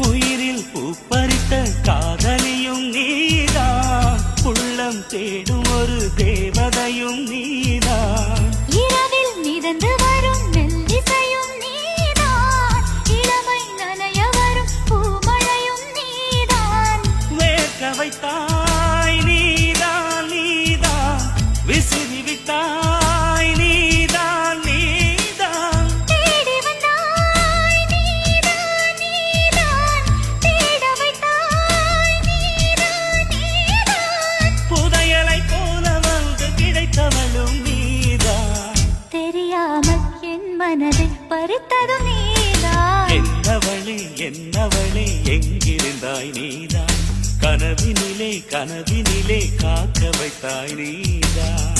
உயிரில் பூப்பறித்த காதலியும் நீதான், உள்ளம் தேடும் ஒரு தேவதையும் நீதான். இரவில் மிதந்து வரும் மெல்லிசையும் நீதான், இளமை நனைய வரும் பூமழையும் நீதான். வேர்க்க வைத்தாய் நீதான் நீதான், விசிறி விட்டாய் நீதான் நீதான். தேடி வந்தாய் நீதான் நீதான், தேட வைத்தாய் நீதான் நீதான். புதையலை போல வந்து கிடைத்தவளும் நீதான். தெரியாமல் என் மனதை பறித்ததும் நீதான். என்னவளே எங்கிருந்தாய் நீதான், கனவினிலே காக்க வைத்தாய் நீதான்.